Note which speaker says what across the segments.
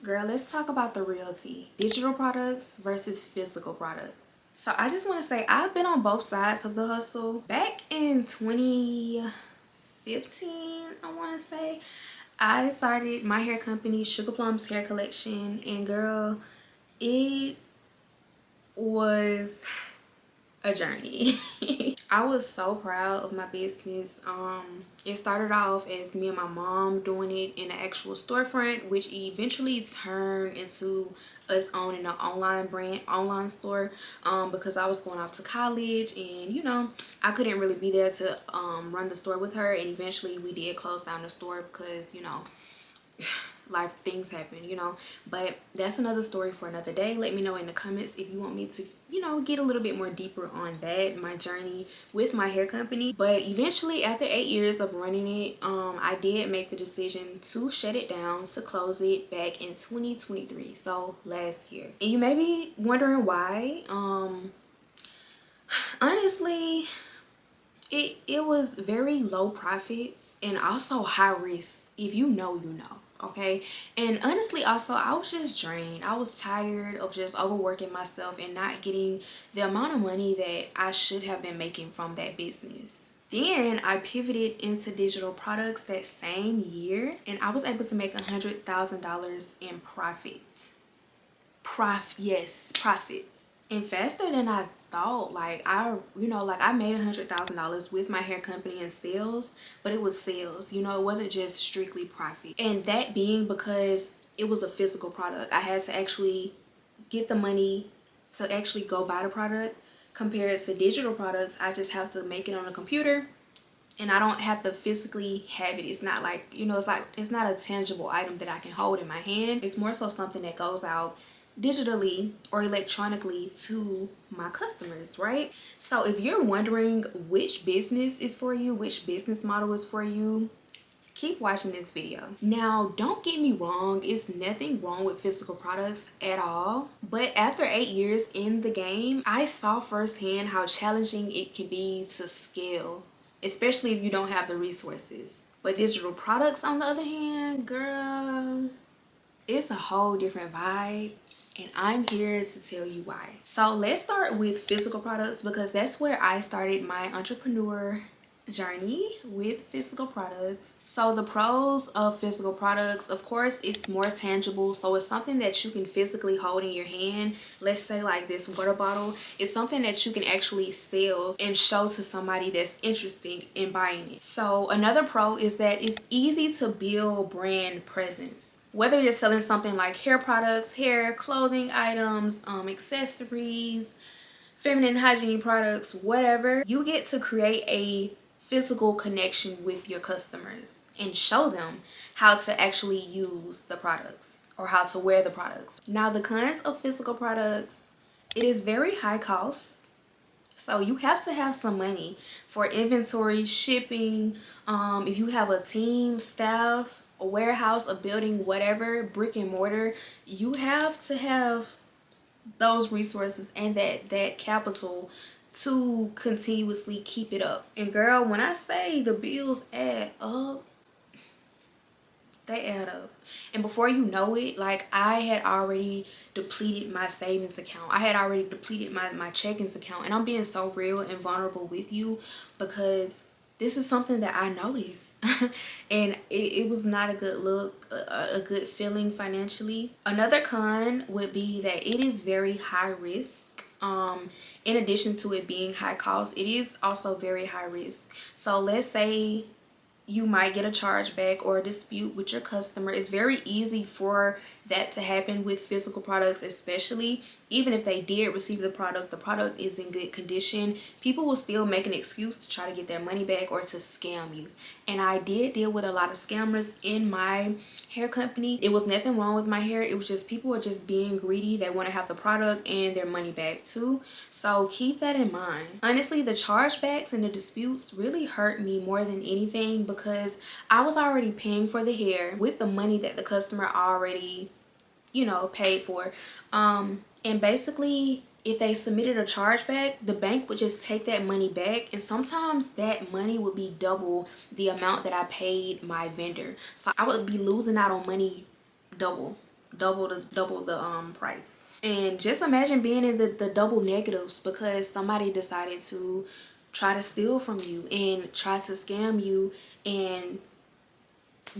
Speaker 1: Girl, let's talk about the real tea. Digital products versus physical products. So I just want to say I've been on both sides of the hustle. Back in 2015, I want to say, I started my hair company, Sugar Plum's Hair Collection, and girl, it was a journey. I was so proud of my business. It started off as me and my mom doing it in an actual storefront, which eventually turned into us owning an online store, because I was going off to college, and I couldn't really be there to run the store with her, and eventually we did close down the store because life things happen. But that's another story for another day. Let me know in the comments if you want me to get a little bit more deeper on that, my journey with my hair company. But eventually, after 8 years of running it, I did make the decision to shut it down, to close it back in 2023, so last year. And you may be wondering why. Honestly, it was very low profits and also high risk. If you know, you know. Okay, and honestly, also I was just drained. I was tired of just overworking myself and not getting the amount of money that I should have been making from that business. Then I pivoted into digital products that same year, and I was able to make $100,000 in profits. Yes, profits. And faster than I thought. Like I made $100,000 with my hair company in sales, but it was sales. It wasn't just strictly profit. And that being because it was a physical product. I had to actually get the money to actually go buy the product. Compared to digital products, I just have to make it on a computer, and I don't have to physically have it. It's not like, it's not a tangible item that I can hold in my hand. It's more so something that goes out digitally or electronically to my customers, right? So if you're wondering which business is for you, which business model is for you, keep watching this video. Now, don't get me wrong, it's nothing wrong with physical products at all, but after 8 years in the game, I saw firsthand how challenging it can be to scale, especially if you don't have the resources. But digital products, on the other hand, girl, it's a whole different vibe, and I'm here to tell you why. So let's start with physical products, because that's where I started my entrepreneur journey with physical products. So the pros of physical products, of course, it's more tangible. So it's something that you can physically hold in your hand. Let's say like this water bottle. It's something that you can actually sell and show to somebody that's interested in buying it. So another pro is that it's easy to build brand presence. Whether you're selling something like hair products, hair, clothing items, accessories, feminine hygiene products, whatever, you get to create a physical connection with your customers and show them how to actually use the products or how to wear the products. Now, the cons of physical products, it is very high cost. So you have to have some money for inventory, shipping. If you have a team, staff, a warehouse, a building, whatever, brick and mortar, you have to have those resources and that capital to continuously keep it up. And girl, when I say the bills add up, they add up. And before you know it, like, I had already depleted my savings account. I had already depleted my checkings account. And I'm being so real and vulnerable with you because this is something that I noticed. And it was not a good look, a good feeling financially. Another con would be that it is very high risk. In addition to it being high cost, it is also very high risk. So let's say you might get a chargeback or a dispute with your customer. It's very easy for that to happen with physical products, especially even if they did receive the product is in good condition. People will still make an excuse to try to get their money back or to scam you. And I did deal with a lot of scammers in my hair company. It was nothing wrong with my hair. It was just people are just being greedy. They want to have the product and their money back too. So keep that in mind. Honestly, the chargebacks and the disputes really hurt me more than anything because I was already paying for the hair with the money that the customer already paid for. And basically, if they submitted a chargeback, the bank would just take that money back, and sometimes that money would be double the amount that I paid my vendor. So I would be losing out on money double. double the price. And just imagine being in the double negatives because somebody decided to try to steal from you and try to scam you and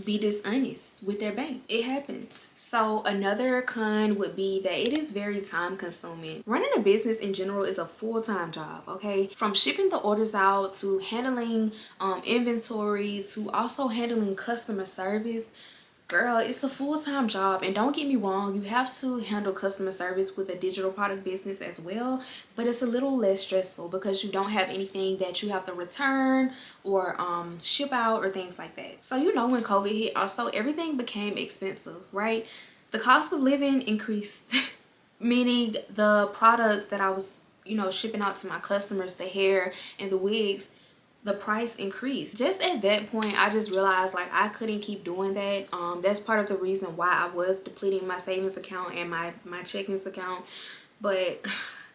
Speaker 1: be dishonest with their bank. It happens. So another con would be that it is very time consuming. Running a business in general is a full-time job, okay? From shipping the orders out to handling inventory to also handling customer service. Girl, it's a full-time job, and don't get me wrong, you have to handle customer service with a digital product business as well, but it's a little less stressful because you don't have anything that you have to return or ship out or things like that. So you know, when COVID hit, also everything became expensive, right? The cost of living increased meaning the products that I was, you know, shipping out to my customers, the hair and the wigs, the price increased. Just at that point, I just realized like I couldn't keep doing that. That's part of the reason why I was depleting my savings account and my checkings account. But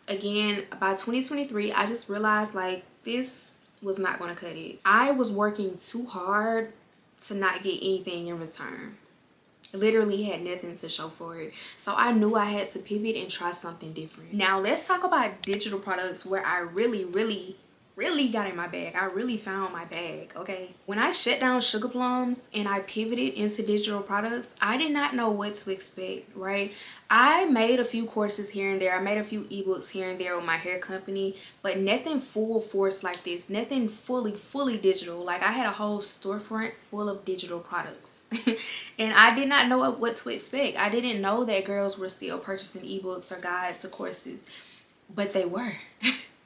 Speaker 1: again, by 2023, I just realized like this was not going to cut it. I was working too hard to not get anything in return. Literally had nothing to show for it. So I knew I had to pivot and try something different. Now let's talk about digital products where I really got in my bag. I really found my bag, okay? When I shut down Sugar Plums and I pivoted into digital products, I did not know what to expect, right? I made a few courses here and there. I made a few ebooks here and there with my hair company, but nothing full force like this. Nothing fully digital. Like I had a whole storefront full of digital products. And I did not know what to expect. I didn't know that girls were still purchasing ebooks or guides or courses, but they were.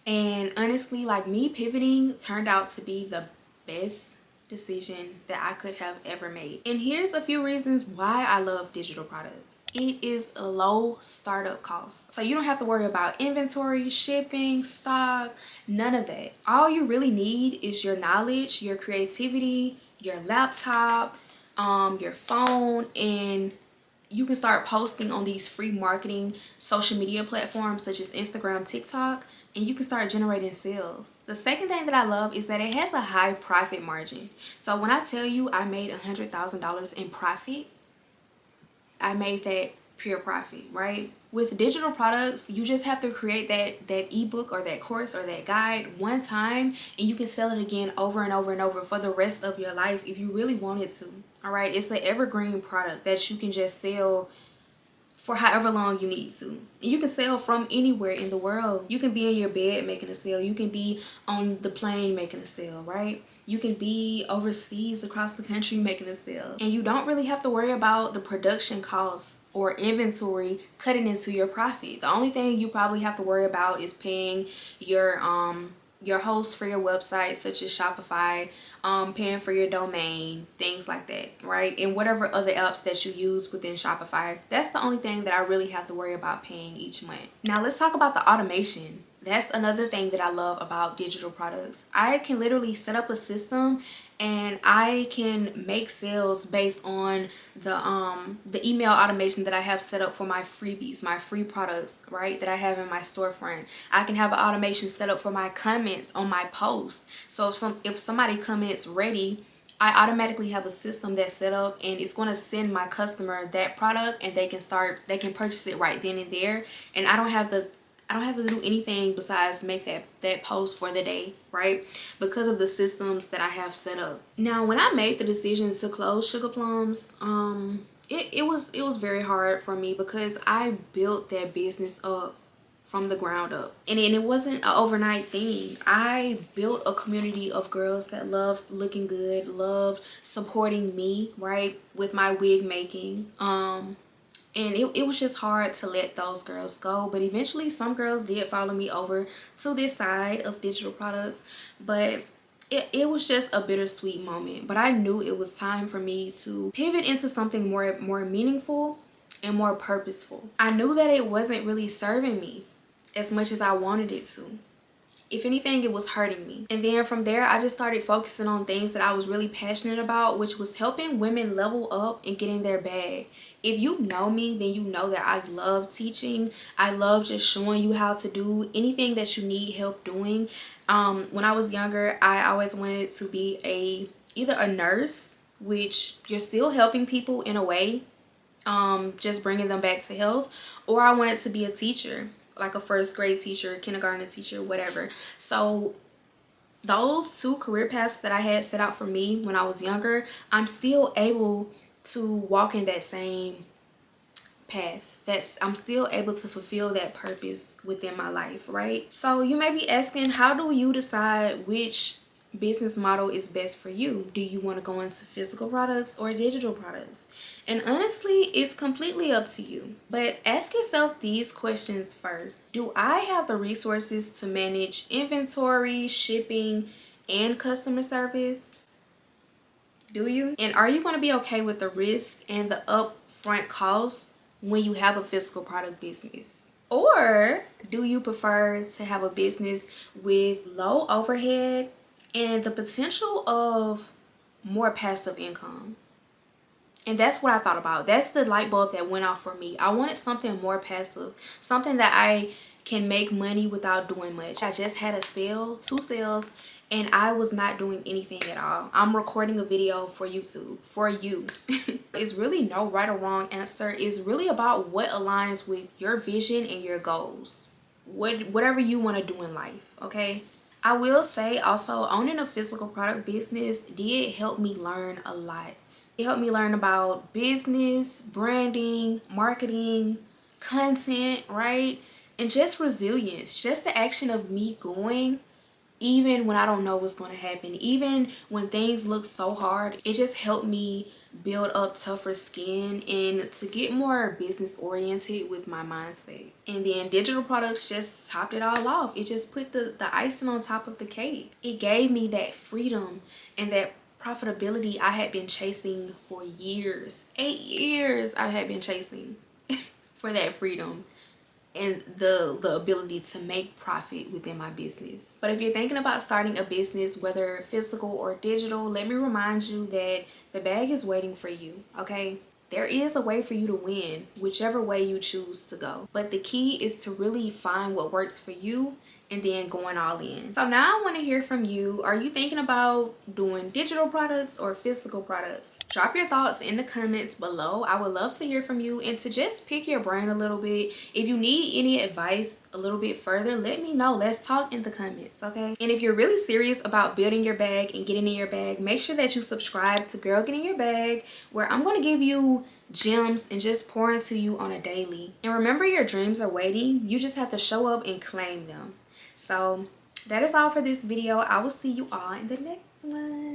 Speaker 1: And honestly, like me pivoting turned out to be the best decision that I could have ever made. And here's a few reasons why I love digital products. It is a low startup cost. So you don't have to worry about inventory, shipping, stock, none of that. All you really need is your knowledge, your creativity, your laptop, your phone, and you can start posting on these free marketing social media platforms such as Instagram, TikTok, and you can start generating sales. The second thing that I love is that it has a high profit margin. So when I tell you I made $100,000 in profit, I made that pure profit, right? With digital products, you just have to create that ebook or that course or that guide one time, and you can sell it again over and over and over for the rest of your life if you really wanted to. All right, it's an evergreen product that you can just sell for however long you need to. And you can sell from anywhere in the world. You can be in your bed making a sale. You can be on the plane making a sale, right? You can be overseas across the country making a sale. And you don't really have to worry about the production costs or inventory cutting into your profit. The only thing you probably have to worry about is paying your host for your website, such as Shopify, paying for your domain, things like that, right? And whatever other apps that you use within Shopify. That's the only thing that I really have to worry about paying each month. Now let's talk about the automation. That's another thing that I love about digital products. I can literally set up a system and I can make sales based on the email automation that I have set up for my freebies, my free products, right, that I have in my storefront. I can have an automation set up for my comments on my posts. So if somebody comments ready, I automatically have a system that's set up and it's going to send my customer that product and they can purchase it right then and there, and I don't have to do anything besides make that post for the day, right? Because of the systems that I have set up. Now, when I made the decision to close Sugar Plums, it was very hard for me because I built that business up from the ground up. And it wasn't an overnight thing. I built a community of girls that loved looking good, loved supporting me, right, with my wig making. And it was just hard to let those girls go. But eventually some girls did follow me over to this side of digital products. But it was just a bittersweet moment. But I knew it was time for me to pivot into something more meaningful and more purposeful. I knew that it wasn't really serving me as much as I wanted it to. If anything, it was hurting me. And then from there, I just started focusing on things that I was really passionate about, which was helping women level up and get in their bag. If you know me, then you know that I love teaching. I love just showing you how to do anything that you need help doing. When I was younger, I always wanted to be either a nurse, which you're still helping people in a way, just bringing them back to health, or I wanted to be a teacher, like a first grade teacher, kindergarten teacher, whatever. So those two career paths that I had set out for me when I was younger, I'm still able to walk in that same path. I'm still able to fulfill that purpose within my life, right? So you may be asking, how do you decide which business model is best for you? Do you want to go into physical products or digital products? And honestly, it's completely up to you. But ask yourself these questions first. Do I have the resources to manage inventory, shipping, and customer service? Do you? And are you going to be okay with the risk and the upfront costs when you have a physical product business? Or do you prefer to have a business with low overhead and the potential of more passive income? And that's what I thought about. That's the light bulb that went off for me. I wanted something more passive, something that I can make money without doing much. I just had a sale, 2 sales, and I was not doing anything at all. I'm recording a video for YouTube, for you. It's really no right or wrong answer. It's really about what aligns with your vision and your goals. Whatever you want to do in life, okay? I will say also, owning a physical product business did help me learn a lot. It helped me learn about business, branding, marketing, content, right? And just resilience, just the action of me going even when I don't know what's going to happen, even when things look so hard. It just helped me build up tougher skin and to get more business oriented with my mindset. And then digital products just topped it all off. It just put the icing on top of the cake. It gave me that freedom and that profitability I had been chasing for years. 8 years I had been chasing for that freedom and the ability to make profit within my business. But if you're thinking about starting a business, whether physical or digital, let me remind you that the bag is waiting for you, okay? There is a way for you to win, whichever way you choose to go. But the key is to really find what works for you and then going all in. So now I want to hear from you. Are you thinking about doing digital products or physical products? Drop your thoughts in the comments below. I would love to hear from you and to just pick your brain a little bit. If you need any advice a little bit further, let me know. Let's talk in the comments, okay? And if you're really serious about building your bag and getting in your bag, make sure that you subscribe to Girl Get In Your Bag, where I'm going to give you gems and just pour into you on a daily. And remember, your dreams are waiting. You just have to show up and claim them. So that is all for this video. I will see you all in the next one.